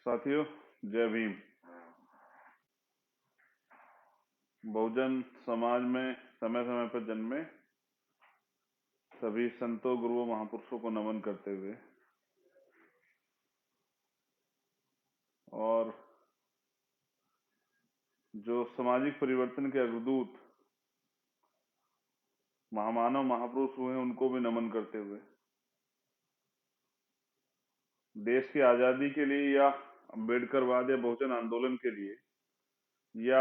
साथियों, जय भीम। बहुजन समाज में समय समय पर जन्मे सभी संतों, गुरुओं, महापुरुषों को नमन करते हुए और जो सामाजिक परिवर्तन के अग्रदूत महामानव महापुरुष हुए उनको भी नमन करते हुए देश की आजादी के लिए या अम्बेडकरवाद या बहुजन आंदोलन के लिए या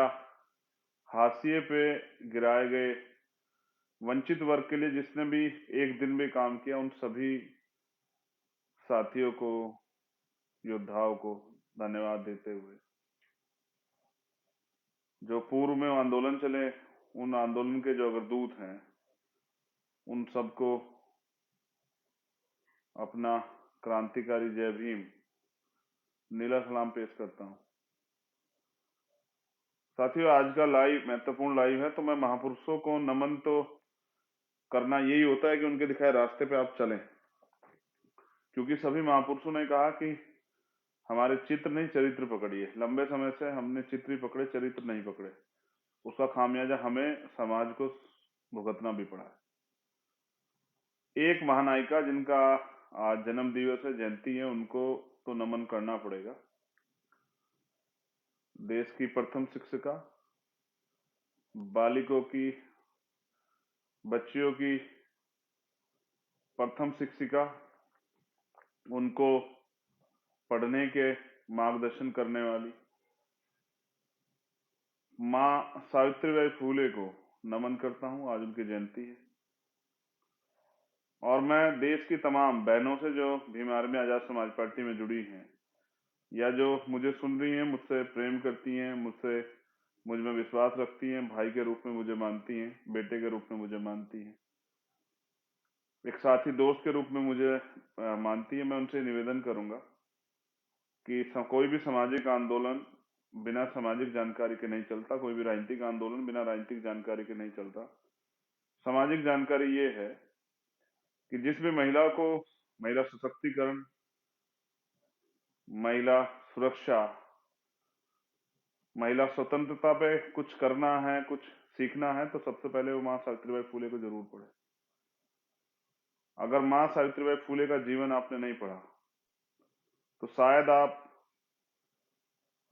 हाशिए पे गिराए गए वंचित वर्ग के लिए जिसने भी एक दिन भी काम किया, उन सभी साथियों को, योद्धाओं को धन्यवाद देते हुए जो पूर्व में आंदोलन चले, उन आंदोलन के जो अग्रदूत हैं, उन सबको अपना क्रांतिकारी जय भीम नीला सलाम पेश करता हूं। साथियों, आज का लाइव महत्वपूर्ण लाइव है, तो मैं महापुरुषों को नमन तो करना यही होता है कि उनके दिखाए रास्ते पे आप चलें, क्योंकि सभी महापुरुषों ने कहा कि हमारे चित्र नहीं चरित्र पकड़िए। लंबे समय से हमने चित्र ही पकड़े, चरित्र नहीं पकड़े। उसका खामियाजा हमें समाज को भुगतना भी पड़ा है। एक महानायिका जिनका आज जन्म दिवस है, जयंती है, उनको तो नमन करना पड़ेगा। देश की प्रथम शिक्षिका, बालिकों की, बच्चियों की प्रथम शिक्षिका, उनको पढ़ने के मार्गदर्शन करने वाली माँ सावित्रीबाई फूले को नमन करता हूं। आज उनकी जयंती है और मैं देश की तमाम बहनों से जो भीम आर्मी आजाद समाज पार्टी में जुड़ी हैं या जो मुझे सुन रही हैं, मुझसे प्रेम करती हैं, मुझ में विश्वास रखती हैं, भाई के रूप में मुझे मानती हैं, बेटे के रूप में मुझे मानती हैं, एक साथी दोस्त के रूप में मुझे मानती है, मैं उनसे निवेदन करूंगा कि कोई भी सामाजिक आंदोलन बिना सामाजिक जानकारी के नहीं चलता, कोई भी राजनीतिक आंदोलन बिना राजनीतिक जानकारी के नहीं चलता। सामाजिक जानकारी ये है कि जिस भी महिला को महिला सशक्तिकरण, महिला सुरक्षा, महिला स्वतंत्रता पे कुछ करना है, कुछ सीखना है, तो सबसे पहले वो माँ सावित्रीबाई फूले को जरूर पढ़े। अगर माँ सावित्रीबाई फूले का जीवन आपने नहीं पढ़ा तो शायद आप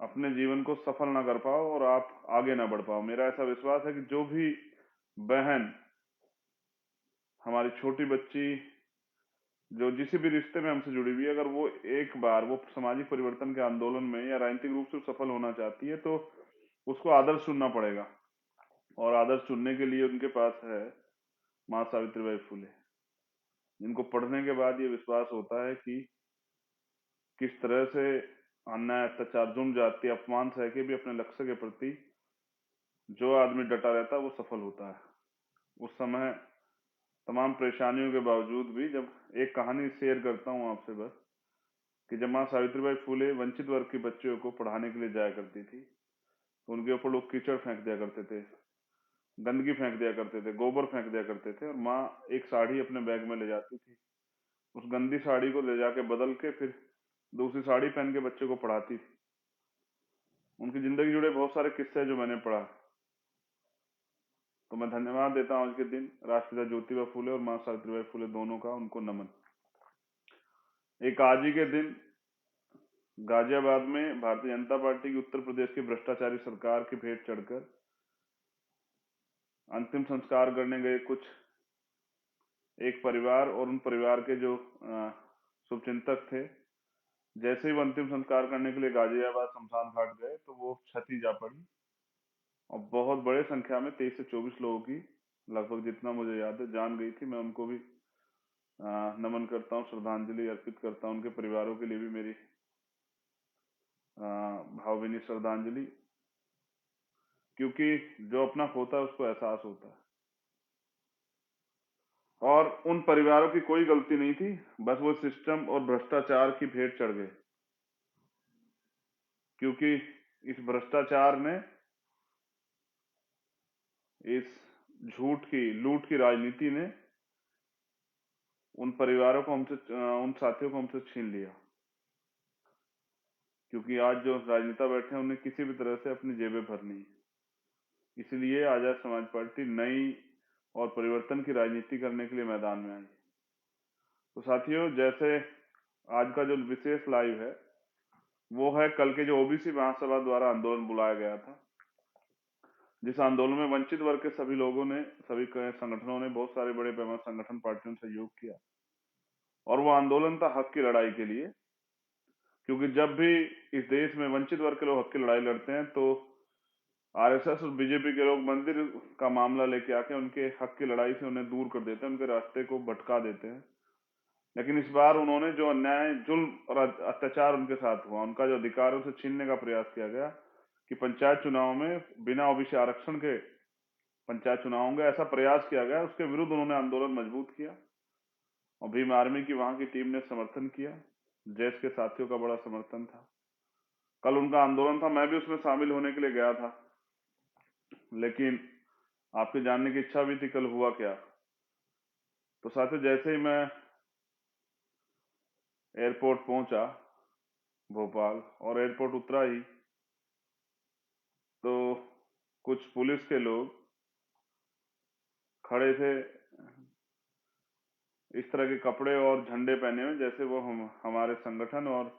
अपने जीवन को सफल ना कर पाओ और आप आगे ना बढ़ पाओ। मेरा ऐसा विश्वास है कि जो भी बहन, हमारी छोटी बच्ची, जो जिस भी रिश्ते में हमसे जुड़ी हुई है, अगर वो एक बार वो सामाजिक परिवर्तन के आंदोलन में या राजनीतिक रूप से सफल होना चाहती है, तो उसको आदर्श चुनना पड़ेगा और आदर्श चुनने के लिए उनके पास है माँ सावित्रीबाई फूले, जिनको पढ़ने के बाद ये विश्वास होता है कि किस तरह से अन्याय, अत्याचार, जुर्म, जाति, अपमान सह के भी अपने लक्ष्य के प्रति जो आदमी डटा रहता है वो सफल होता है। उस समय तमाम परेशानियों के बावजूद भी, जब एक कहानी शेयर करता हूँ आपसे बस, कि जब माँ सावित्रीबाई फूले वंचित वर्ग की बच्चियों को पढ़ाने के लिए जाया करती थी तो उनके ऊपर लोग कीचड़ फेंक दिया करते थे, गंदगी फेंक दिया करते थे, गोबर फेंक दिया करते थे, और माँ एक साड़ी अपने बैग में ले जाती थी। उस गंदी साड़ी को ले जाके बदल के फिर दूसरी साड़ी पहन के बच्चे को पढ़ाती थी। उनकी जिंदगी जुड़े बहुत सारे किस्से हैं जो मैंने पढ़ा, तो मैं धन्यवाद देता हूं आज के दिन राष्ट्रपिता ज्योतिबा फूले और माँ सावित्रीबाई फूले दोनों का, उनको नमन। एक आज ही के दिन गाजियाबाद में भारतीय जनता पार्टी की उत्तर प्रदेश की भ्रष्टाचारी सरकार की भेंट चढ़कर अंतिम संस्कार करने गए कुछ एक परिवार और उन परिवार के जो शुभचिंतक थे, जैसे ही वो अंतिम संस्कार करने के लिए गाजियाबाद शमशान घाट गए तो वो क्षति जा पड़ी और बहुत बड़े संख्या में 23 से 24 लोगों की, लगभग जितना मुझे याद है, जान गई थी। मैं उनको भी नमन करता हूँ, श्रद्धांजलि अर्पित करता हूँ। उनके परिवारों के लिए भी मेरी भावभीनी श्रद्धांजलि, क्योंकि जो अपना खोता है उसको एहसास होता है और उन परिवारों की कोई गलती नहीं थी, बस वो सिस्टम और भ्रष्टाचार की भेंट चढ़ गए, क्योंकि इस भ्रष्टाचार ने, इस झूठ की, लूट की राजनीति ने उन परिवारों को हमसे, उन साथियों को हमसे छीन लिया। क्योंकि आज जो राजनेता बैठे हैं उन्हें किसी भी तरह से अपनी जेबें भरनी है। इसलिए आजाद समाज पार्टी नई और परिवर्तन की राजनीति करने के लिए मैदान में आई। तो साथियों, जैसे आज का जो विशेष लाइव है वो है कल के जो ओबीसी महासभा द्वारा आंदोलन बुलाया गया था, जिस आंदोलन में वंचित वर्ग के सभी लोगों ने, सभी संगठनों ने, बहुत सारे बड़े पैमाने संगठन पार्टियों ने सहयोग किया। और वो आंदोलन था हक की लड़ाई के लिए, क्योंकि जब भी इस देश में वंचित वर्ग के लोग हक की लड़ाई लड़ते हैं तो आरएसएस और बीजेपी के लोग मंदिर का मामला लेके आके उनके हक की लड़ाई से उन्हें दूर कर देते हैं, उनके रास्ते को भटका देते हैं। लेकिन इस बार उन्होंने जो अन्याय, जुल्म और अत्याचार उनके साथ हुआ, उनका जो अधिकार उसे छीनने का प्रयास किया गया कि पंचायत चुनाव में बिना ओबीसी आरक्षण के पंचायत चुनाव होंगे, ऐसा प्रयास किया गया। उसके विरुद्ध उन्होंने आंदोलन मजबूत किया और भीम आर्मी की वहां की टीम ने समर्थन किया। जैश के साथियों का बड़ा समर्थन था। कल उनका आंदोलन था, मैं भी उसमें शामिल होने के लिए गया था, लेकिन आपके जानने की इच्छा भी थी कल हुआ क्या। तो साथियों, जैसे ही मैं एयरपोर्ट पहुंचा भोपाल और एयरपोर्ट उतरा ही तो कुछ पुलिस के लोग खड़े थे, इस तरह के कपड़े और झंडे पहने हुए जैसे वो हमारे संगठन और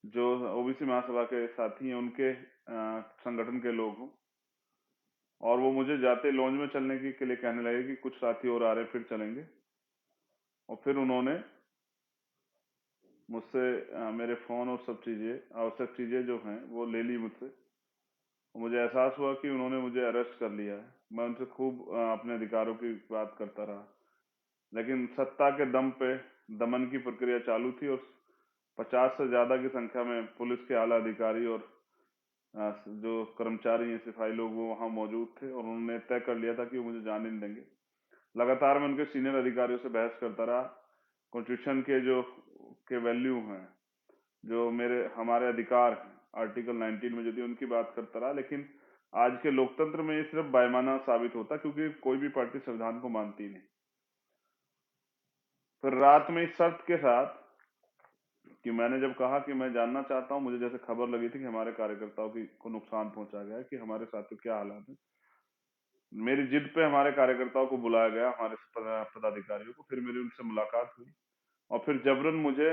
जो ओबीसी महासभा के साथी हैं उनके संगठन के लोग हों। और वो मुझे जाते लॉन्ज में चलने के लिए कहने लगे कि कुछ साथी और आ रहे, फिर चलेंगे। और फिर उन्होंने मुझसे मेरे फोन और सब चीजें, आवश्यक चीजें जो हैं वो ले ली मुझसे। मुझे एहसास हुआ कि उन्होंने मुझे अरेस्ट कर लिया है। मैं उनसे खूब अपने अधिकारों की बात करता रहा, लेकिन सत्ता के दम पे दमन की प्रक्रिया चालू थी और 50 से ज्यादा की संख्या में पुलिस के आला अधिकारी और जो कर्मचारी हैं, सिपाही लोग, वो वहां मौजूद थे और उन्होंने तय कर लिया था कि वो मुझे जाने नहीं देंगे। लगातार मैं उनके सीनियर अधिकारियों से बहस करता रहा, कॉन्स्टिट्यूशन के जो वैल्यू हैं, जो हमारे अधिकार हैं आर्टिकल 19 में, यदि उनकी बात करता रहा। लेकिन आज के लोकतंत्र में ये सिर्फ बेईमाना साबित होता, क्योंकि कोई भी पार्टी संविधान को मानती नहीं। फिर रात में इस शर्त के साथ कि मैंने जब कहा कि मैं जानना चाहता हूं, मुझे जैसे खबर लगी थी कि हमारे कार्यकर्ताओं को नुकसान पहुंचा गया है, कि हमारे साथ क्या हालात है, मेरी जिद पे हमारे कार्यकर्ताओं को बुलाया गया, हमारे पदाधिकारियों को। फिर मेरी उनसे मुलाकात हुई और फिर जबरन मुझे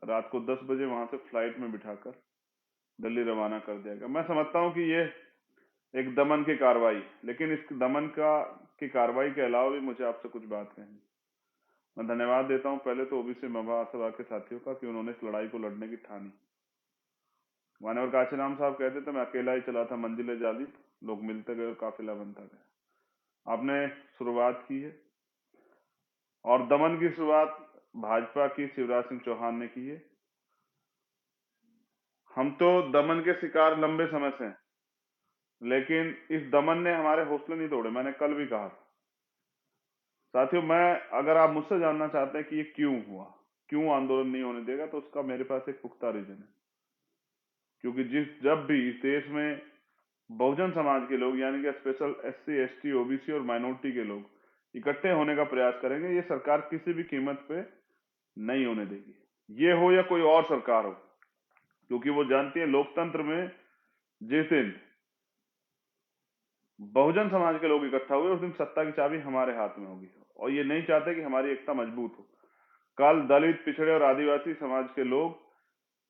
रात को 10 बजे वहां से फ्लाइट में बिठाकर दिल्ली रवाना कर दिया गया। मैं समझता हूं कि ये एक दमन की कार्रवाई, लेकिन इस दमन की कार्रवाई के अलावा भी मुझे आपसे कुछ बात कहनी। मैं धन्यवाद देता हूं पहले तो ओबीसी महासभा के साथियों का कि उन्होंने इस लड़ाई को लड़ने की ठानी। मान्यवर काशीराम साहब कहते थे मैं अकेला ही चला था, मंजिलें जाली, लोग मिलते गए और काफिला बनता गया। आपने शुरुआत की है और दमन की शुरुआत भाजपा की शिवराज सिंह चौहान ने की है। हम तो दमन के शिकार लंबे समय से हैं, लेकिन इस दमन ने हमारे हौसले नहीं तोड़े। मैंने कल भी कहा था साथियों, अगर आप मुझसे जानना चाहते हैं कि ये क्यों हुआ, क्यों आंदोलन नहीं होने देगा, तो उसका मेरे पास एक पुख्ता रीजन है। क्योंकि जब भी इस देश में बहुजन समाज के लोग, यानी कि स्पेशल SC ST OBC और माइनॉरिटी के लोग इकट्ठे होने का प्रयास करेंगे, ये सरकार किसी भी कीमत पे नहीं होने देगी, ये हो या कोई और सरकार हो। क्योंकि वो जानती है लोकतंत्र में जिस दिन बहुजन समाज के लोग इकट्ठा हुए उस दिन सत्ता की चाबी हमारे हाथ में होगी। और ये नहीं चाहते कि हमारी एकता मजबूत हो। कल दलित, पिछड़े और आदिवासी समाज के लोग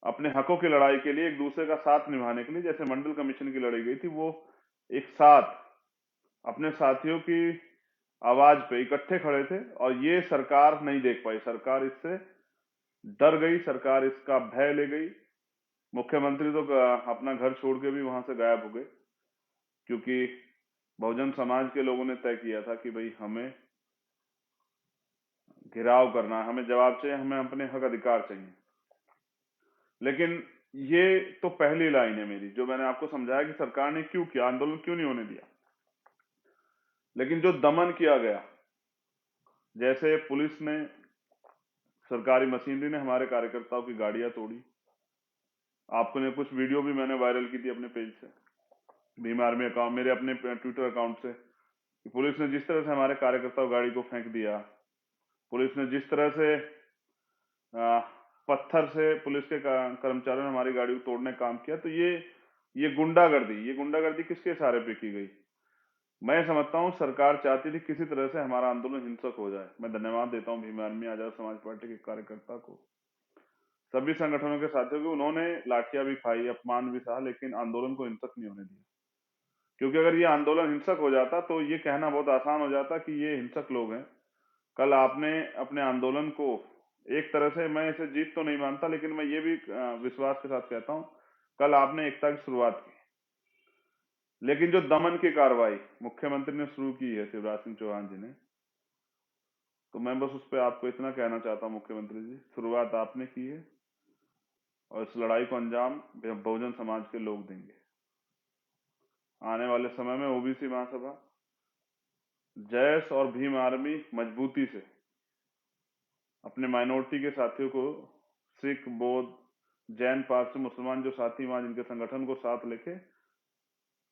अपने हकों की लड़ाई के लिए एक दूसरे का साथ निभाने के लिए, जैसे मंडल कमीशन की लड़ाई गई थी, वो एक साथ अपने साथियों की आवाज पे इकट्ठे खड़े थे। और ये सरकार नहीं देख पाई, सरकार इससे डर गई, सरकार इसका भय ले गई। मुख्यमंत्री तो अपना घर छोड़ के भी वहां से गायब हो गए, क्योंकि बहुजन समाज के लोगों ने तय किया था कि भाई हमें घेराव करना, हमें जवाब चाहिए, हमें अपने हक अधिकार चाहिए। लेकिन ये तो पहली लाइन है मेरी, जो मैंने आपको समझाया कि सरकार ने क्यों किया, आंदोलन क्यों नहीं होने दिया। लेकिन जो दमन किया गया, जैसे पुलिस ने, सरकारी मशीनरी ने हमारे कार्यकर्ताओं की गाड़ियां तोड़ी। आपने कुछ वीडियो भी मैंने वायरल की थी अपने पेज से, भीम आर्मी अकाउंट, मेरे अपने ट्विटर अकाउंट से, कि पुलिस ने जिस तरह से हमारे कार्यकर्ताओं गाड़ी को फेंक दिया, पुलिस ने जिस तरह से पत्थर से पुलिस के कर्मचारियों ने हमारी गाड़ी को तोड़ने का काम किया। तो ये गुंडागर्दी किसके सहारे पे की गई? मैं समझता हूँ सरकार चाहती थी किसी तरह से हमारा आंदोलन हिंसक हो जाए। मैं धन्यवाद देता हूँ भीम आर्मी आजाद समाज पार्टी के कार्यकर्ता को, सभी संगठनों के साथियों को। उन्होंने लाठियां भी खाई, अपमान भी सहा, लेकिन आंदोलन को हिंसक नहीं होने दिया। क्योंकि अगर ये आंदोलन हिंसक हो जाता तो ये कहना बहुत आसान हो जाता कि ये हिंसक लोग हैं। कल आपने अपने आंदोलन को एक तरह से, मैं इसे जीत तो नहीं मानता, लेकिन मैं ये भी विश्वास के साथ कहता हूं, कल आपने एकता की शुरुआत की। लेकिन जो दमन की कार्रवाई मुख्यमंत्री ने शुरू की है शिवराज सिंह चौहान जी ने, तो मैं बस उस पर आपको इतना कहना चाहता हूं, मुख्यमंत्री जी, शुरुआत आपने की है और इस लड़ाई को अंजाम बहुजन समाज के लोग देंगे। आने वाले समय में ओबीसी महासभा, जैस और भीम आर्मी मजबूती से अपने माइनॉरिटी के साथियों को, सिख, बौद्ध, जैन, पारसी, मुसलमान जो साथी वहां जिनके संगठन को साथ लेके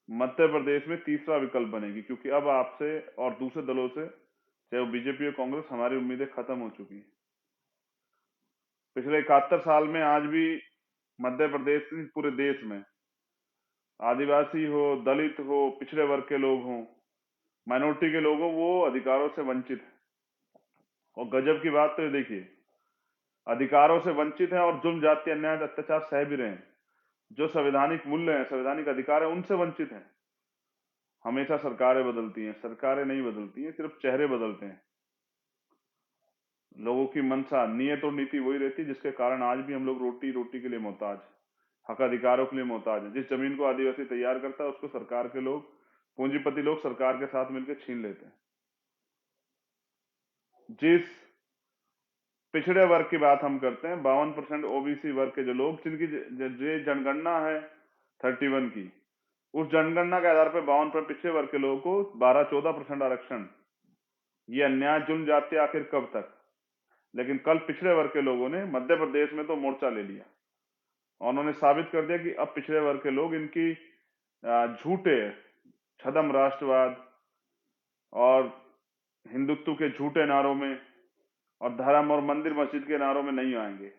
मध्य प्रदेश में तीसरा विकल्प बनेगी। क्योंकि अब आपसे और दूसरे दलों से, चाहे वो बीजेपी और कांग्रेस, हमारी उम्मीदें खत्म हो चुकी हैं। पिछले 71 साल में आज भी मध्य प्रदेश की, पूरे देश में आदिवासी हो, दलित हो, पिछड़े वर्ग के लोग हों, माइनॉरिटी के लोग हों, वो अधिकारों से वंचित है। और गजब की बात तो ये देखिए, अधिकारों से वंचित है और जुल्म, जाति, अन्याय, अत्याचार सह भी रहे हैं। जो संवैधानिक मूल्य हैं, संवैधानिक अधिकार है, उनसे वंचित हैं। हमेशा सरकारें बदलती हैं, सरकारें नहीं बदलती हैं, सिर्फ चेहरे बदलते हैं। लोगों की मंशा, नियत और नीति वही रहती है, जिसके कारण आज भी हम लोग रोटी के लिए मोहताज, हक अधिकारों के लिए मोहताज है। जिस जमीन को आदिवासी तैयार करता है उसको सरकार के लोग, पूंजीपति लोग सरकार के साथ मिलकर छीन लेते हैं। जिस पिछड़े वर्ग की बात हम करते हैं, 52% ओबीसी वर्ग के जो लोग, जिनकी जो जनगणना है 31 की, उस जनगणना के आधार पर 52% पिछड़े वर्ग के लोगों को 12-14% आरक्षण, ये अन्याय, जुल्म, जाति आखिर कब तक? लेकिन कल पिछड़े वर्ग के लोगों ने मध्य प्रदेश में तो मोर्चा ले लिया और उन्होंने साबित कर दिया कि अब पिछड़े वर्ग के लोग इनकी झूठे छदम राष्ट्रवाद और हिंदुत्व के झूठे नारों में और धर्म और मंदिर मस्जिद के नारों में नहीं आएंगे।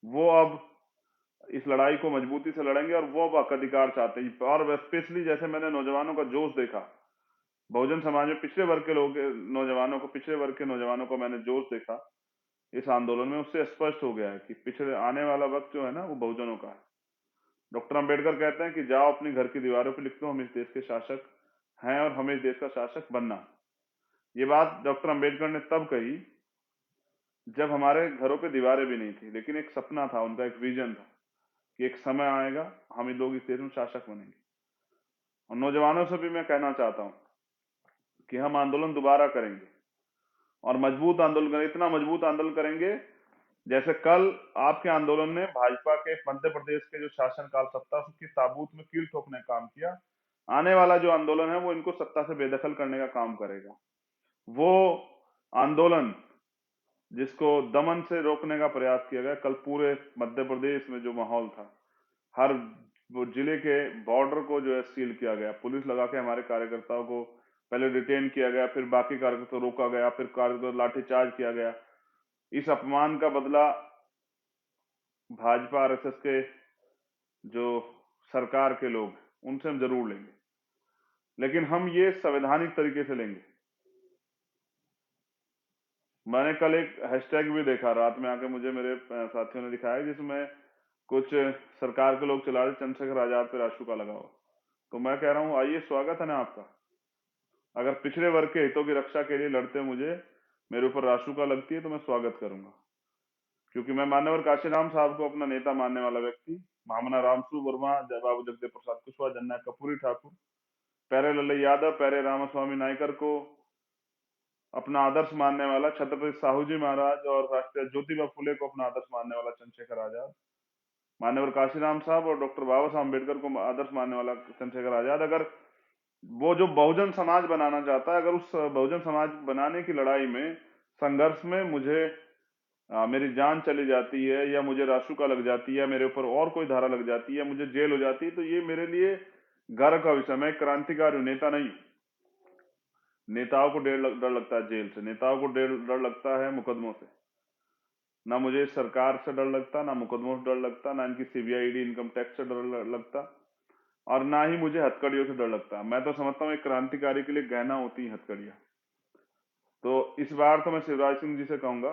वो अब इस लड़ाई को मजबूती से लड़ेंगे और वो अब हक अधिकार चाहते हैं। और स्पेशली जैसे मैंने नौजवानों का जोश देखा, बहुजन समाज में पिछड़े वर्ग के लोग, नौजवानों को, पिछड़े वर्ग के नौजवानों को मैंने जोश देखा इस आंदोलन में, उससे स्पष्ट हो गया है कि पिछड़े आने वाला वक्त जो है ना, वो बहुजनों का है। डॉक्टर अंबेडकर कहते हैं कि जाओ अपनी घर की दीवारों पर लिख दो, हम इस देश के शासक हैं और हमें इस देश का शासक बनना। ये बात डॉक्टर अंबेडकर ने तब कही जब हमारे घरों पे दीवारें भी नहीं थी, लेकिन एक सपना था उनका, एक विजन था कि एक समय आएगा हम लोग इस देश में शासक बनेंगे। और नौजवानों से भी मैं कहना चाहता हूं कि हम आंदोलन दोबारा करेंगे और मजबूत आंदोलन करेंगे, इतना मजबूत आंदोलन करेंगे जैसे कल आपके आंदोलन ने भाजपा के मध्य प्रदेश के जो शासनकाल, सत्ता की ताबूत में कील ठोकने का काम किया। आने वाला जो आंदोलन है वो इनको सत्ता से बेदखल करने का काम करेगा। वो आंदोलन जिसको दमन से रोकने का प्रयास किया गया, कल पूरे मध्य प्रदेश में जो माहौल था, हर वो जिले के बॉर्डर को जो है सील किया गया, पुलिस लगा के हमारे कार्यकर्ताओं को पहले डिटेन किया गया, फिर बाकी कार्यकर्ताओं को रोका गया, फिर कार्यकर्ताओं लाठीचार्ज किया गया। इस अपमान का बदला भाजपा आरएसएस के जो सरकार के लोग, उनसे हम जरूर लेंगे, लेकिन हम ये संवैधानिक तरीके से लेंगे। मैंने कल एक हैशटैग भी देखा, रात में आके मुझे मेरे साथियों ने दिखाया, जिसमें कुछ सरकार के लोग चला रहे, चंद्रशेखर आजाद पे राशुका लगाओ। तो मैं कह रहा हूं, आइए, स्वागत है ना आपका। अगर पिछड़े वर्ग के हितों की रक्षा के लिए लड़ते मुझे मेरे ऊपर राशुका लगती है तो मैं स्वागत करूंगा। क्योंकि मैं मान्यवर काशीराम साहब को अपना नेता मानने वाला व्यक्ति, महामना रामसू वर्मा, बाबू जगदेव प्रसाद कुशवाहा, जननायक कपूरी ठाकुर, प्यारे लल्लई यादव, प्यारे रामास्वामी नायकर को अपना आदर्श मानने वाला छत्रपति साहू जी महाराज और राष्ट्रीय ज्योतिबा फुले को अपना आदर्श मानने वाला चंद्रशेखर आजाद, मान्यवर काशीराम साहब और डॉक्टर बाबा साहब अम्बेडकर को आदर्श मानने वाला चंद्रशेखर आजाद, अगर वो जो बहुजन समाज बनाना चाहता है, अगर उस बहुजन समाज बनाने की लड़ाई में, संघर्ष में मुझे मेरी जान चली जाती है, या मुझे राशुका लग जाती है, मेरे ऊपर और कोई धारा लग जाती है, मुझे जेल हो जाती है, तो ये मेरे लिए गर्व का विषय। मैं क्रांतिकारी हूं, नेता नहीं। नेताओं को डर लगता है जेल से, नेताओं को डर लगता है मुकदमों से। ना मुझे सरकार से डर लगता, ना मुकदमों से डर लगता, ना इनकी सीबीआई ईडी इनकम टैक्स से डर लगता, और ना ही मुझे हथकड़ियों से डर लगता। मैं तो समझता हूँ एक क्रांतिकारी के लिए गहना होती है हथकड़ियां। तो इस बार तो मैं शिवराज सिंह जी से कहूंगा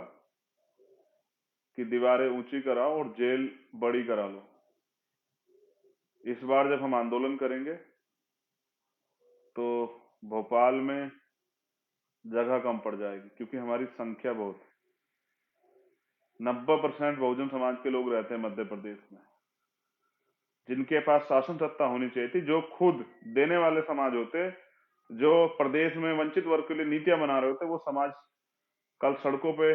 कि दीवारें ऊंची कराओ और जेल बड़ी करा लो। इस बार जब हम आंदोलन करेंगे तो भोपाल में जगह कम पड़ जाएगी, क्योंकि हमारी संख्या बहुत है। 90% बहुजन समाज के लोग रहते हैं मध्य प्रदेश में, जिनके पास शासन सत्ता होनी चाहिए थी, जो खुद देने वाले समाज होते, जो प्रदेश में वंचित वर्ग के लिए नीतियां बना रहे होते, वो समाज कल सड़कों पे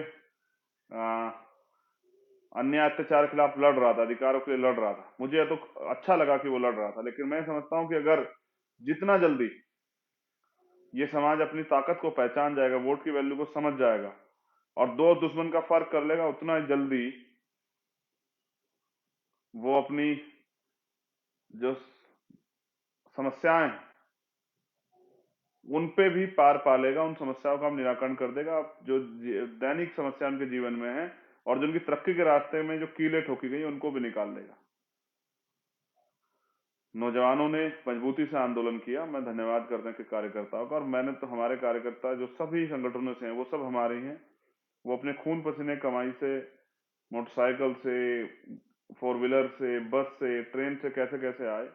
अन्याय अत्याचार के खिलाफ लड़ रहा था, अधिकारों के लिए लड़ रहा था। मुझे तो अच्छा लगा कि वो लड़ रहा था, लेकिन मैं समझता हूं कि अगर जितना जल्दी ये समाज अपनी ताकत को पहचान जाएगा, वोट की वैल्यू को समझ जाएगा और दो दुश्मन का फर्क कर लेगा, उतना जल्दी वो अपनी जो समस्याएं उन पे भी पार पालेगा, उन समस्याओं का हम निराकरण कर देगा, जो दैनिक समस्या उनके जीवन में है और जिनकी तरक्की के रास्ते में जो कीलें ठोकी गई उनको भी निकाल देगा। नौजवानों ने मजबूती से आंदोलन किया, मैं धन्यवाद करता हूं कि कार्यकर्ताओं का। और मैंने तो, हमारे कार्यकर्ता जो सभी संगठनों से हैं वो सब हमारे ही हैं। वो अपने खून पसीने कमाई से, मोटरसाइकिल से, फोर व्हीलर से, बस से, ट्रेन से कैसे कैसे आए,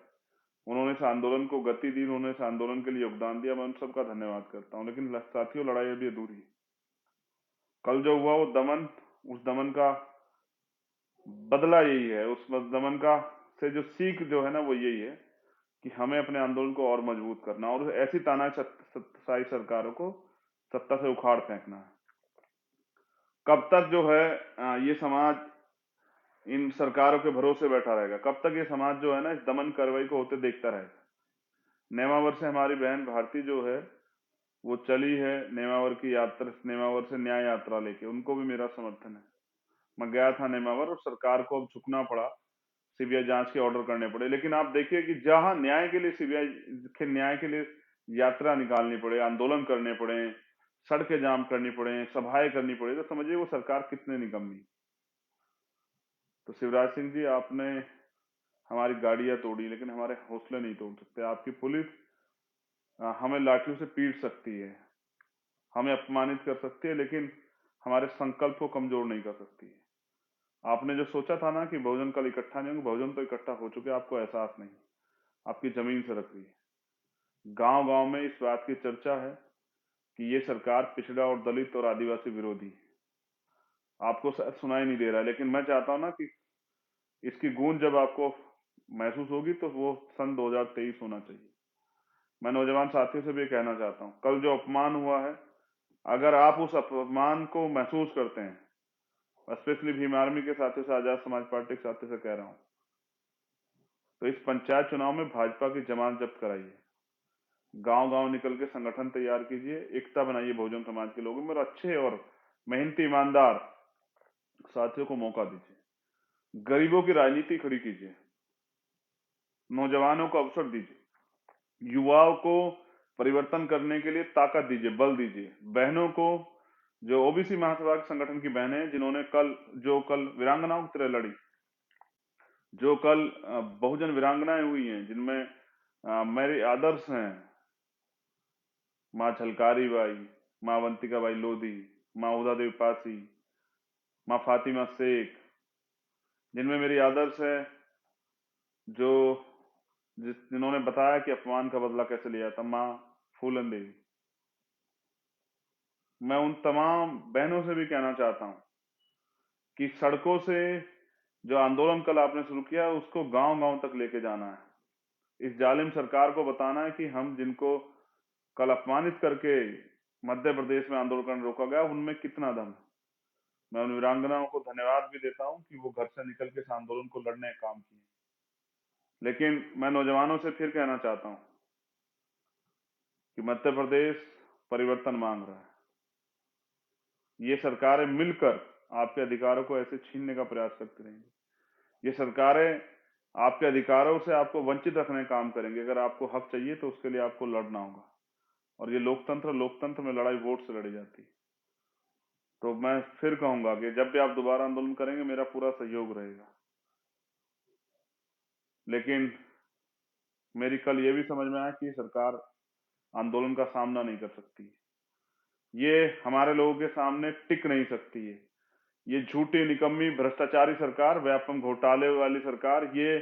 उन्होंने इस आंदोलन को गति दी, उन्होंने इस आंदोलन के लिए योगदान दिया, मैं उन सबका धन्यवाद करता हूं। लेकिन साथियों, लड़ाई अभी अधूरी है। कल जो हुआ वो दमन, उस दमन का बदला यही है, उस दमन का से जो सीख जो है ना, वो यही है कि हमें अपने आंदोलन को और मजबूत करना और ऐसी तानाशाही सरकारों को सत्ता से उखाड़ फेंकना है। कब तक जो है ये समाज इन सरकारों के भरोसे बैठा रहेगा? कब तक ये समाज जो है ना इस दमन कार्रवाई को होते देखता रहेगा? नेमावर से हमारी बहन भारती जो है वो चली है, नेमावर की यात्रा, नेमावर से न्याय यात्रा लेके, उनको भी मेरा समर्थन है। मैं गया था नेमावर और सरकार को अब झुकना पड़ा, सीबीआई जांच के ऑर्डर करने पड़े। लेकिन आप देखिए कि जहां न्याय के लिए, सीबीआई के न्याय के लिए यात्रा निकालनी पड़े, आंदोलन करने पड़े, सड़कें जाम करनी पड़े, सभाएं करनी पड़े, तो समझिए वो सरकार कितने निकम्मी। तो शिवराज सिंह जी, आपने हमारी गाड़ियां तोड़ी, लेकिन हमारे हौसले नहीं तोड़ सकते। आपकी पुलिस हमें लाठियों से पीट सकती है, हमें अपमानित कर सकती है, लेकिन हमारे संकल्प को कमजोर नहीं कर सकती है। आपने जो सोचा था ना कि बहुजन कल इकट्ठा नहीं होंगे, बहुजन तो इकट्ठा हो चुके, आपको एहसास नहीं, आपकी जमीन से रख रही है। गांव गांव में इस बात की चर्चा है कि ये सरकार पिछड़ा और दलित और आदिवासी विरोधी है। आपको शायद सुनाई नहीं दे रहा है, लेकिन मैं चाहता हूं ना कि इसकी गूंज जब आपको महसूस होगी तो वो सन 2023 होना चाहिए। मैं नौजवान साथियों से भी कहना चाहता हूँ, कल जो अपमान हुआ है, अगर आप उस अपमान को महसूस करते हैं, स्पेशली भीम आर्मी के साथियों से, आजाद समाज पार्टी के साथियों से कह रहा हूँ, तो इस पंचायत चुनाव में भाजपा की जमानत जब्त कराइए, गांव गांव निकल के संगठन तैयार कीजिए, एकता बनाइए बहुजन समाज के लोगों में, और अच्छे और मेहनती ईमानदार साथियों को मौका दीजिए, गरीबों की राजनीति खड़ी कीजिए, नौजवानों को अवसर दीजिए, युवाओं को परिवर्तन करने के लिए ताकत दीजिए, बल दीजिए। बहनों को, जो ओबीसी महासभा के संगठन की बहनें हैं, जिन्होंने कल वीरांगनाओं की तरह लड़ी, जो कल बहुजन वीरांगनाएं हुई हैं, जिनमें मेरे आदर्श हैं माँ झलकारी बाई, माँ अवंतिका बाई लोधी, माँ उदा देवी पासी, माँ फातिमा शेख, जिनमें मेरी आदर्श है, जो जिन्होंने बताया कि अपमान का बदला कैसे लिया था, माँ फूलन देवी। मैं उन तमाम बहनों से भी कहना चाहता हूं कि सड़कों से जो आंदोलन कल आपने शुरू किया उसको गांव गांव तक लेके जाना है। इस जालिम सरकार को बताना है कि हम जिनको कल अपमानित करके मध्य प्रदेश में आंदोलन रोका गया, उनमें कितना दम है। मैं उन वीरांगनाओं को धन्यवाद भी देता हूं कि वो घर से निकल के इस आंदोलन को लड़ने का काम किए। लेकिन मैं नौजवानों से फिर कहना चाहता हूं कि मध्य प्रदेश परिवर्तन मांग रहा है। ये सरकारें मिलकर आपके अधिकारों को ऐसे छीनने का प्रयास करती रहेंगी। ये सरकारें आपके अधिकारों से आपको वंचित रखने का काम करेंगे। अगर आपको हक चाहिए तो उसके लिए आपको लड़ना होगा। और ये लोकतंत्र में लड़ाई वोट से लड़ी जाती है। तो मैं फिर कहूंगा कि जब भी आप दोबारा आंदोलन करेंगे मेरा पूरा सहयोग रहेगा। लेकिन मेरी कल ये भी समझ में आया कि सरकार आंदोलन का सामना नहीं कर सकती, ये हमारे लोगों के सामने टिक नहीं सकती है। ये झूठी, निकम्मी, भ्रष्टाचारी सरकार, व्यापम घोटाले वाली सरकार, ये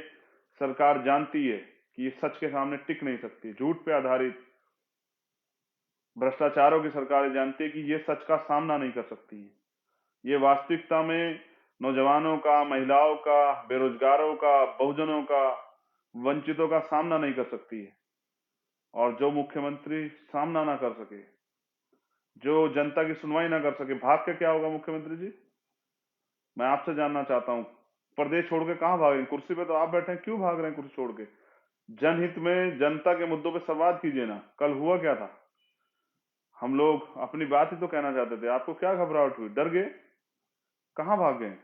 सरकार जानती है कि ये सच के सामने टिक नहीं सकती। झूठ पे आधारित भ्रष्टाचारों की सरकार जानती है कि ये सच का सामना नहीं कर सकती है। ये वास्तविकता में नौजवानों का, महिलाओं का, बेरोजगारों का, बहुजनों का, वंचितों का सामना नहीं कर सकती है। और जो मुख्यमंत्री सामना ना कर सके, जो जनता की सुनवाई ना कर सके, भाग के क्या होगा मुख्यमंत्री जी? मैं आपसे जानना चाहता हूं, प्रदेश छोड़ के कहां भागेंगे? कुर्सी पे तो आप बैठे हैं, क्यों भाग रहे हैं कुर्सी छोड़ के? जनहित में जनता के मुद्दों पे संवाद कीजिए ना। कल हुआ क्या था? हम लोग अपनी बात ही तो कहना चाहते थे, आपको क्या घबराहट हुई? डर गए? कहां भाग गए?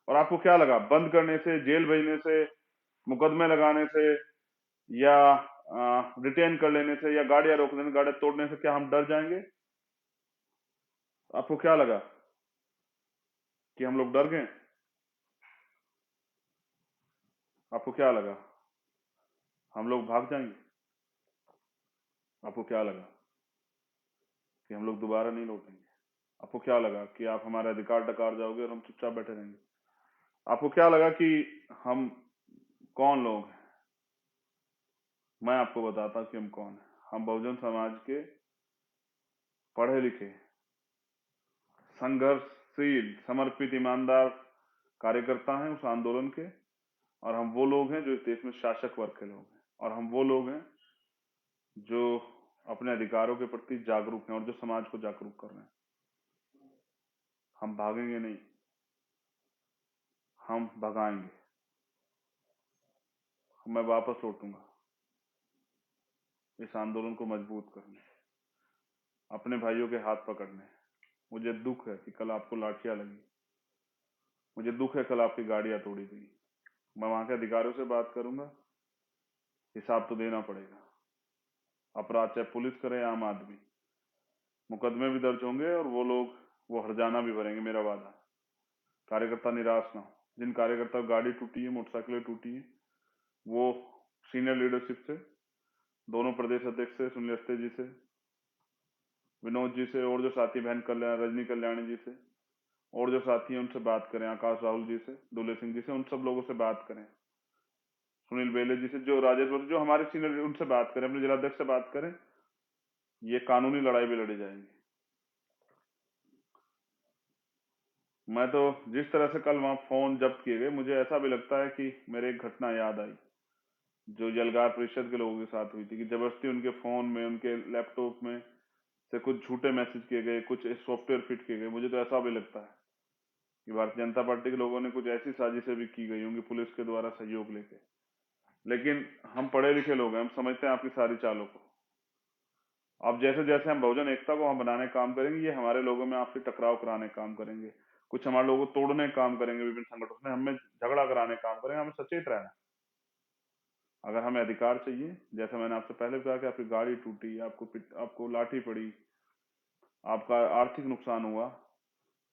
और आपको क्या लगा बंद करने से, जेल भेजने से, मुकदमे लगाने से, या डिटेन कर लेने से, या गाड़ियां रोक देने, गाड़ियां तोड़ने से क्या हम डर जाएंगे? आपको क्या लगा कि हम लोग डर गए? आपको क्या लगा हम लोग भाग जाएंगे? आपको क्या लगा कि हम लोग दोबारा नहीं लौटेंगे? आपको क्या लगा कि आप हमारे अधिकार डकार जाओगे और हम चुपचाप बैठे रहेंगे? आपको क्या लगा कि हम कौन लोग हैं? मैं आपको बताता हूं कि हम कौन हैं। हम बहुजन समाज के पढ़े लिखे, संघर्षशील, समर्पित, ईमानदार कार्यकर्ता हैं उस आंदोलन के। और हम वो लोग हैं जो इस देश में शासक वर्ग के लोग हैं। और हम वो लोग हैं जो अपने अधिकारों के प्रति जागरूक हैं और जो समाज को जागरूक कर रहे हैं। हम भागेंगे नहीं, हम भगाएंगे। मैं वापस लौटूंगा इस आंदोलन को मजबूत करने, अपने भाइयों के हाथ पकड़ने। मुझे दुख है कि कल आपको लाठियां लगी, मुझे दुख है कल आपकी गाड़ियां तोड़ी गई। मैं वहां के अधिकारियों से बात करूंगा, हिसाब तो देना पड़ेगा। अपराध चाहे पुलिस करे या आम आदमी, मुकदमे भी दर्ज होंगे और वो लोग वो हर्जाना भी भरेंगे, मेरा वादा है। कार्यकर्ता निराश ना हो। जिन कार्यकर्ता की गाड़ी टूटी है, मोटरसाइकिलें टूटी है, वो सीनियर लीडरशिप से, दोनों प्रदेश अध्यक्ष से, सुनील अवस्थी जी से, विनोद जी से, और जो साथी बहन कल्याण, रजनी कल्याणी जी से, और जो साथी हैं उनसे बात करें, आकाश राहुल जी से, दुले सिंह जी से, उन सब लोगों से बात करें, सुनील बेले जी से, जो राजेश, जो हमारे सीनियर, उनसे बात करें, अपने जिलाध्यक्ष से बात करें। ये कानूनी लड़ाई भी लड़ी जाएगी। मैं तो जिस तरह से कल वहां फोन जब्त किए गए, मुझे ऐसा भी लगता है कि मेरे एक घटना याद आई जो यलगार परिषद के लोगों के साथ हुई थी, कि जबरदस्ती उनके फोन में, उनके लैपटॉप में से कुछ झूठे मैसेज किए गए, कुछ सॉफ्टवेयर फिट किए गए। मुझे तो ऐसा भी लगता है कि भारतीय जनता पार्टी के लोगों ने कुछ ऐसी साजिशें भी की गई होंगी पुलिस के द्वारा सहयोग लेके। लेकिन हम पढ़े लिखे लोग हैं, हम समझते हैं आपकी सारी चालों को। अब जैसे जैसे हम बहुजन एकता को हम बनाने का काम करेंगे, ये हमारे लोगों में आपसे टकराव कराने का काम करेंगे, कुछ हमारे लोगों को तोड़ने का काम करेंगे, विभिन्न संगठनों में हमें झगड़ा कराने का काम करेंगे। हमें सचेत रहना है। अगर हमें अधिकार चाहिए, जैसे मैंने आपसे पहले कहा कि आपकी गाड़ी टूटी, आपको लाठी पड़ी, आपका आर्थिक नुकसान हुआ,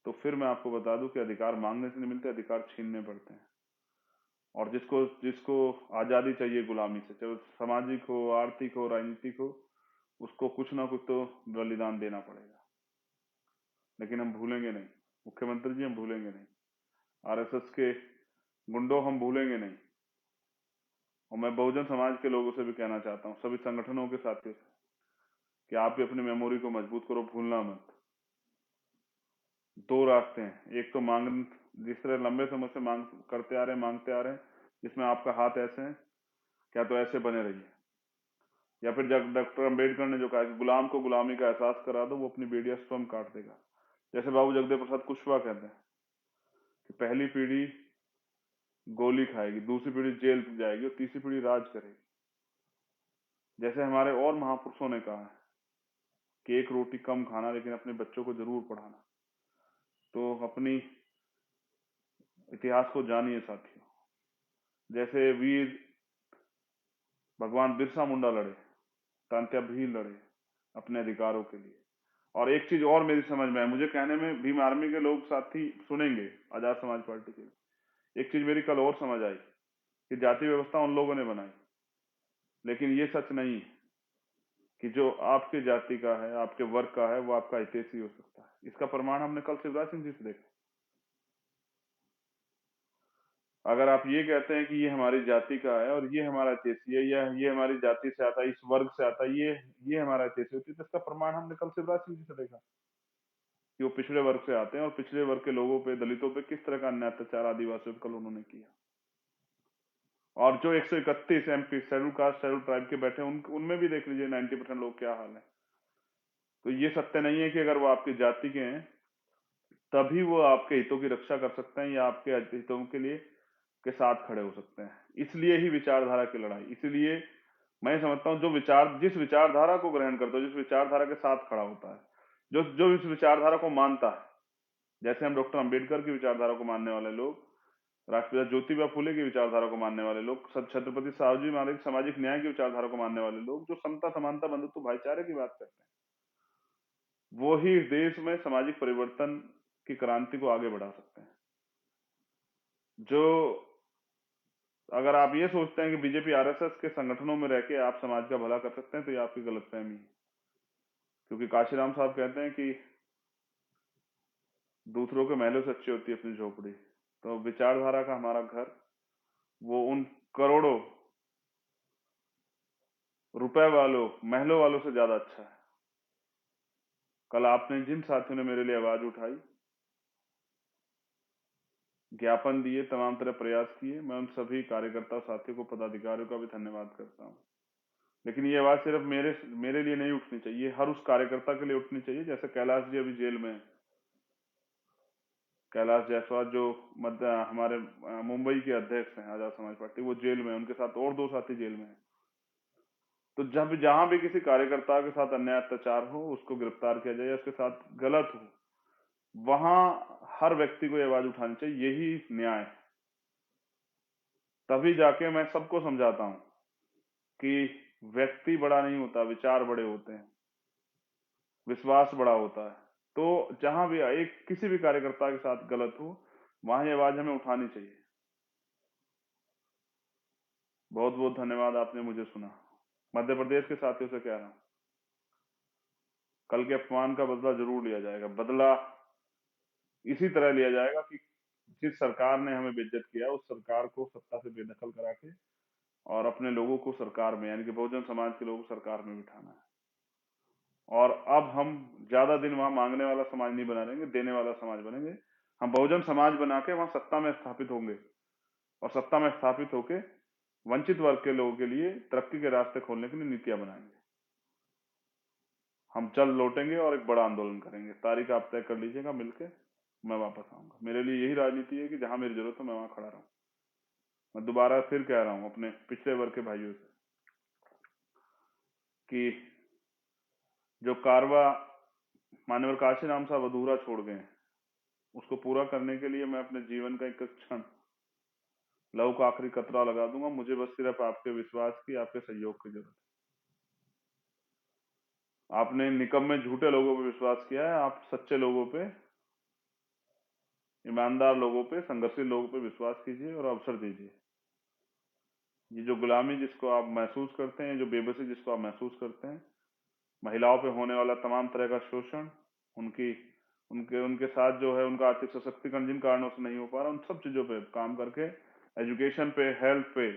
तो फिर मैं आपको बता दूं कि अधिकार मांगने से नहीं मिलते, अधिकार छीनने पड़ते हैं। और जिसको जिसको आजादी चाहिए गुलामी से, चाहे सामाजिक हो, आर्थिक हो, राजनीतिक हो, उसको कुछ ना कुछ तो बलिदान देना पड़ेगा। लेकिन हम भूलेंगे नहीं मुख्यमंत्री जी, हम भूलेंगे नहीं। आरएसएस के गुंडों हम भूलेंगे नहीं। और मैं बहुजन समाज के लोगों से भी कहना चाहता हूँ, सभी संगठनों के साथियों से, कि आप भी अपनी मेमोरी को मजबूत करो, भूलना मत। दो रास्ते हैं, एक तो मांग, जिस तरह लंबे समय से मांग करते आ रहे हैं, मांगते आ रहे हैं, जिसमें आपका हाथ ऐसे है, क्या तो ऐसे बने रहिए। या फिर जब डॉक्टर अंबेडकर ने जो कहा कि गुलाम को गुलामी का एहसास करा दो, वो अपनी बेड़ियां स्वयं काट देगा। जैसे बाबू जगदेव प्रसाद कुशवाहा कहते हैं कि पहली पीढ़ी गोली खाएगी, दूसरी पीढ़ी जेल जाएगी और तीसरी पीढ़ी राज करेगी। जैसे हमारे और महापुरुषों ने कहा है कि एक रोटी कम खाना, लेकिन अपने बच्चों को जरूर पढ़ाना। तो अपनी इतिहास को जानिए साथियों। जैसे वीर भगवान बिरसा मुंडा लड़े, तांत्या भील लड़े अपने अधिकारों के लिए, और एक चीज और मेरी समझ में है, मुझे कहने में भीम आर्मी के लोग साथी सुनेंगे, आजाद समाज पार्टी के, एक चीज मेरी कल और समझ आई कि जाति व्यवस्था उन लोगों ने बनाई, लेकिन ये सच नहीं है कि जो आपके जाति का है, आपके वर्ग का है, वो आपका हितैषी हो सकता है। इसका प्रमाण हमने कल शिवराज सिंह जी से देखा। अगर आप ये कहते हैं कि ये हमारी जाति का है और ये हमारा हितैषी है, या ये हमारी जाति से आता है, इस वर्ग से आता है, ये हमारा हितैषी होती है, तो इसका प्रमाण हमने कल शिवराज सिंह जी से देखा कि वो पिछड़े वर्ग से आते हैं और पिछड़े वर्ग के लोगों पे, दलितों पे किस तरह का अन्याय अत्याचार आदिवासियों पे कल उन्होंने किया। और जो 131 MP schedule caste schedule tribe के बैठे उनमें भी देख लीजिए 90% लोग क्या हाल है। तो ये सत्य नहीं है कि अगर वो आपकी जाति के हैं तभी वो आपके हितों की रक्षा कर सकते हैं या आपके हितों के लिए के साथ खड़े हो सकते हैं। इसलिए ही विचारधारा की लड़ाई, इसलिए मैं समझता हूँ जिस विचारधारा को ग्रहण करता है, जिस विचारधारा के साथ खड़ा होता है, जो जो इस विचारधारा को मानता है, जैसे हम डॉक्टर अंबेडकर की विचारधारा को मानने वाले लोग, राष्ट्रपिता ज्योतिबा फुले की विचारधारा को मानने वाले लोग, छत्रपति साहूजी महाराज की सामाजिक न्याय की विचारधारा को मानने वाले लोग, जो समता समानता बंधुत्व भाईचारे की बात करते हैं, वो ही इस देश में सामाजिक परिवर्तन की क्रांति को आगे बढ़ा सकते हैं। जो अगर आप ये सोचते हैं कि बीजेपी आरएसएस के संगठनों में रह के आप समाज का भला कर सकते हैं, तो ये आपकी गलतफहमी है। क्योंकि काशीराम साहब कहते हैं कि दूसरों के महलों से अच्छी होती है अपनी झोपड़ी। तो विचारधारा का हमारा घर वो उन करोड़ों रुपए वालों महलों वालों से ज्यादा अच्छा है। कल आपने जिन साथियों ने मेरे लिए आवाज उठाई, ज्ञापन दिए, तमाम तरह प्रयास किए, मैं उन सभी कार्यकर्ता साथियों को, पदाधिकारियों का भी धन्यवाद करता हूँ। लेकिन ये आवाज सिर्फ मेरे लिए नहीं उठनी चाहिए, हर उस कार्यकर्ता के लिए उठनी चाहिए। जैसे कैलाश जी अभी जेल में है, कैलाश जायसवाल जो हमारे मुंबई के अध्यक्ष हैं आजाद समाज पार्टी, वो जेल में, उनके साथ और 2 साथी जेल में हैं। तो जब जहां भी किसी कार्यकर्ता के साथ अन्याय अत्याचार हो, उसको गिरफ्तार किया जाए या उसके साथ गलत हो, वहां हर व्यक्ति को ये आवाज उठानी चाहिए। यही न्याय है। तभी जाके मैं सबको समझाता हूं कि व्यक्ति बड़ा नहीं होता, विचार बड़े होते हैं, विश्वास बड़ा होता है। तो जहां भी एक किसी भी कार्यकर्ता के साथ गलत हो, वहां ये आवाज हमें उठानी चाहिए। बहुत बहुत धन्यवाद, आपने मुझे सुना। मध्य प्रदेश के साथियों से कह रहा हूं, कल के अपमान का बदला जरूर लिया जाएगा। बदला इसी तरह लिया जाएगा कि जिस सरकार ने हमें बेइज्जत किया, उस सरकार को सत्ता से बेदखल करा के और अपने लोगों को सरकार में, यानी कि बहुजन समाज के लोगों को सरकार में बिठाना है। और अब हम ज्यादा दिन वहां मांगने वाला समाज नहीं बना रहेंगे, देने वाला समाज बनेंगे। हम बहुजन समाज बना के वहां सत्ता में स्थापित होंगे और सत्ता में स्थापित होके वंचित वर्ग के लोगों के लिए तरक्की के रास्ते खोलने के लिए नीतियां बनाएंगे। हम जल्द लौटेंगे और एक बड़ा आंदोलन करेंगे। तारीख आप तय कर लीजिएगा, मिलके मैं वापस आऊंगा। मेरे लिए यही राजनीति है कि जहां मेरी जरूरत हो मैं वहां खड़ा रहूं। मैं दोबारा फिर कह रहा हूं अपने पिछड़े वर्ग के भाइयों से कि जो कारवा मान्यवर काशीराम साहब अधूरा छोड़ गए, उसको पूरा करने के लिए मैं अपने जीवन का एक क्षण, लहू का आखिरी कतरा लगा दूंगा। मुझे बस सिर्फ आपके विश्वास की, आपके सहयोग की जरूरत है। आपने निकम्मे झूठे लोगों पे विश्वास किया है, आप सच्चे लोगों पे, ईमानदार लोगों पे, संघर्षशील लोगों पे विश्वास कीजिए और अवसर दीजिए। ये जो गुलामी जिसको आप महसूस करते हैं, जो बेबसी जिसको आप महसूस करते हैं, महिलाओं पे होने वाला तमाम तरह का शोषण, उनकी उनके उनके साथ जो है उनका आर्थिक सशक्तिकरण जिन कारणों से नहीं हो पा रहा, उन सब चीजों पे काम करके, एजुकेशन पे, हेल्थ पे,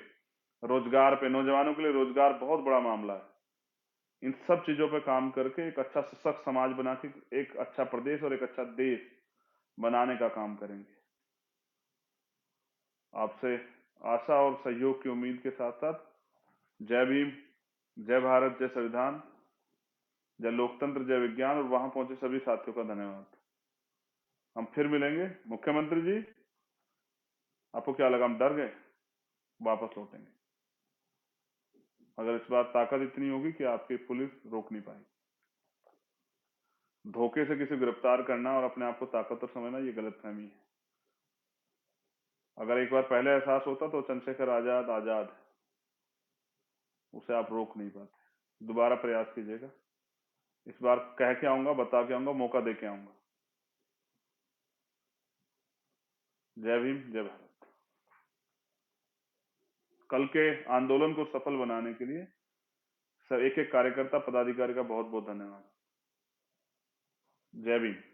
रोजगार पे, नौजवानों के लिए रोजगार बहुत बड़ा मामला है, इन सब चीजों पे काम करके एक अच्छा सशक्त समाज बना के एक अच्छा प्रदेश और एक अच्छा देश बनाने का काम करेंगे। आपसे आशा और सहयोग की उम्मीद के साथ साथ जय भीम, जय भारत, जय संविधान, जय लोकतंत्र, जय विज्ञान। और वहां पहुंचे सभी साथियों का धन्यवाद। हम फिर मिलेंगे। मुख्यमंत्री जी, आपको क्या लगा हम डर गए? वापस लौटेंगे। अगर इस बार ताकत इतनी होगी कि आपकी पुलिस रोक नहीं पाएगी। धोखे से किसी गिरफ्तार करना और अपने आप को ताकतवर समझना, ये गलतफहमी है। अगर एक बार पहले एहसास होता तो चंद्रशेखर आजाद आजाद है, उसे आप रोक नहीं पाते। दोबारा प्रयास कीजिएगा। इस बार कह के आऊंगा, बता के आऊंगा, मौका दे के आऊंगा। जय भीम, जय भारत। कल के आंदोलन को सफल बनाने के लिए सब एक एक कार्यकर्ता पदाधिकारी का बहुत बहुत धन्यवाद। जय भीम।